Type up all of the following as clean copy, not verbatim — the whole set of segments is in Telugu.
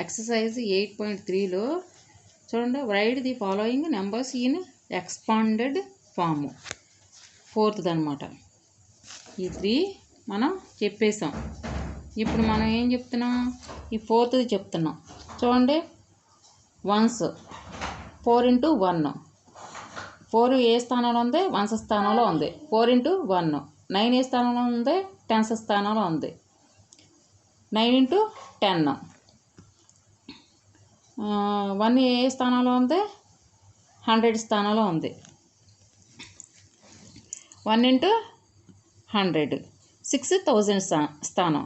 ఎక్సర్సైజ్ 8.3లో చూడండి, write the following numbers in expanded form. ఫోర్త్ది అనమాట. ఈ 3 మనం చెప్పేసాం. ఇప్పుడు మనం ఏం చెప్తున్నాం? ఈ ఫోర్త్ది చెప్తున్నాం. చూడండి, వన్స్ 4 into 1. 4 ఏ స్థానంలో ఉంది? వన్స్ స్థానంలో ఉంది. 4 into 1. 9 ఏ స్థానంలో ఉంది? టెన్స్ స్థానంలో ఉంది. 9 into 10. 1 ఏ స్థానంలో ఉంది? 100 స్థానంలో ఉంది. 1 into 100. 6,000 స్థానం.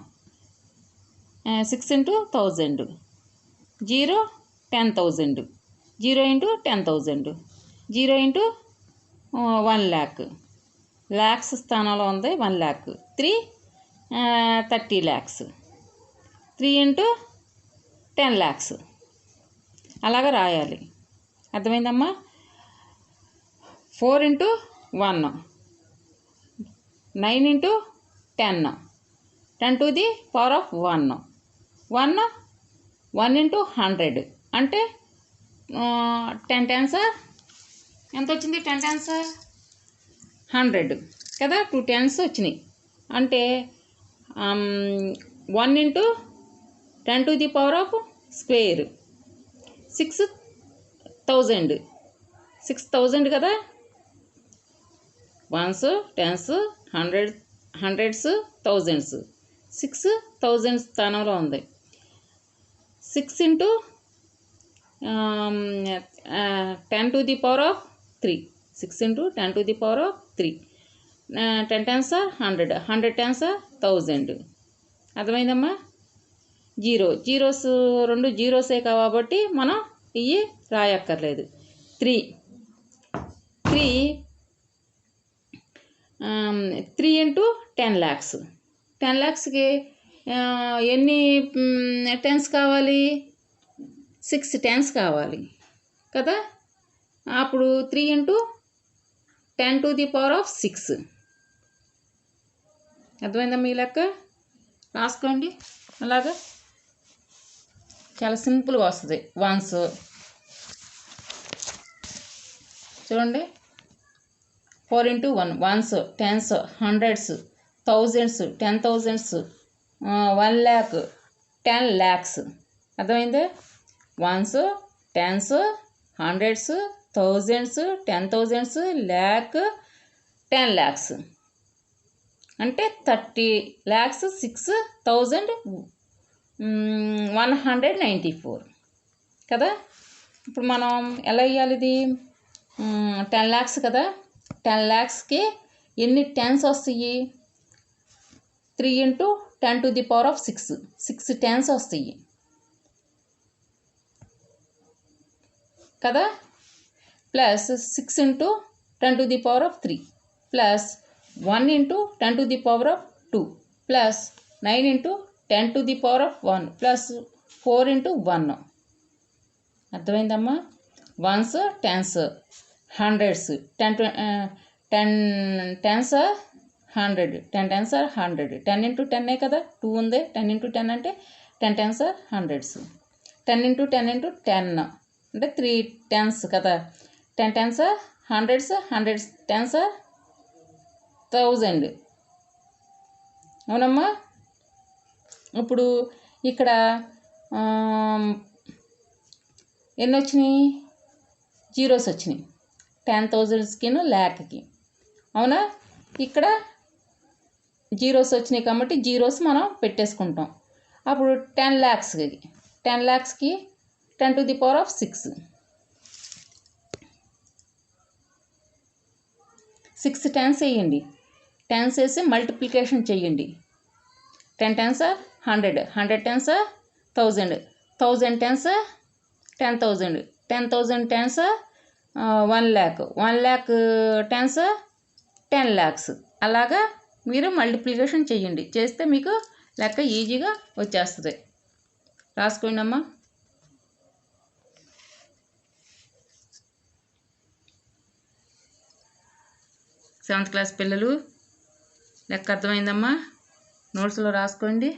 6 into 1000. 0 10,000. 0 into 10,000. 0 into 1 lakh. Lakhs స్థానంలో ఉంది 1 lakh. 3 30 lakhs. 3 into 10 lakhs. అలాగా రాయాలి. అర్థమైందమ్మా? 4 into 1. 9 into 10. 10 to the power of 1. 1 into 100 అంటే 10 tens ఎంత వచ్చింది? 10 tens 100 కదా. 2 tens వచ్చినాయి. అంటే 1 into 10 to the power of square 6,000. 6,000 కదా. Once, tens, hundreds, thousands. 6,000 స్థానంలో ఉంది. 6 into 10 to the power of 3. 6 into 10 to the power of 3. 10 tens 100. 100 tens 1000. అర్థమైందమ్మా? జీరోస్ 2 జీరోసే కాబట్టి మనం ఇవి రాయక్కర్లేదు. 3 into 10 lakhs. 10 lakhsకి ఎన్ని టెన్స్ కావాలి? 6 tens కావాలి కదా. అప్పుడు 3 into 10 to the power of 6. అర్థమైందా మీ లెక్క? రాసుకోండి. అలాగా చాలా సింపుల్గా వస్తుంది. వన్స్ చూడండి, 4 into 1. Ones, tens, hundreds, thousands, 10,000s, 1 lakh, 10 lakhs. అర్థమైందే? Ones, tens, hundreds, thousands, 10,000s, lakh, 10 lakhs. అంటే 30 lakhs 6,194 కదా. ఇప్పుడు మనం ఎలా ఇవ్వాలి? ఇది 10 lakhs కదా. 10 lakhsకి ఎన్ని టెన్స్ వస్తాయి? 3 into 10 to the power of 6. 6 tens వస్తాయి కదా. Plus 6 into 10 to the power of 3. Plus 1 into 10 to the power of 2. Plus 9 into 10 to the power of 1. Plus 4 into 1. అర్థమైందమ్మా? Ones, tens, hundreds, 10 tens 100. 10 tens 100. 10 into 10 కదా. 2 ఉంది. 10 into 10 అంటే 10 tens 100s. 10 into 10 into 10 అంటే 3 tens కదా. 10 tens 100s. 100 tens 1000. అవునమ్మా? ఇప్పుడు ఇక్కడ ఎన్ని వచ్చినాయి? జీరోస్ వచ్చినాయి. 10,000కి ల్యాక్కి. అవునా? ఇక్కడ జీరోస్ వచ్చినాయి కాబట్టి జీరోస్ మనం పెట్టేసుకుంటాం. అప్పుడు 10 lakhsకి 10 to the power of 6. 6 tens వేయండి. టెన్స్ వేసి మల్టిప్లికేషన్ చేయండి. 10 tens 100. 100 tens 1000. 1000 tens 10,000. 10,000 tens 1 lakh. 1 lakh tens 10 lakhs. అలాగా మీరు మల్టిప్లికేషన్ చేయండి. చేస్తే మీకు లెక్క ఈజీగా వచ్చేస్తుంది. రాసుకోండి అమ్మా. 7th క్లాస్ పిల్లలు, లెక్క అర్థమైందమ్మా? నోట్స్లో రాసుకోండి.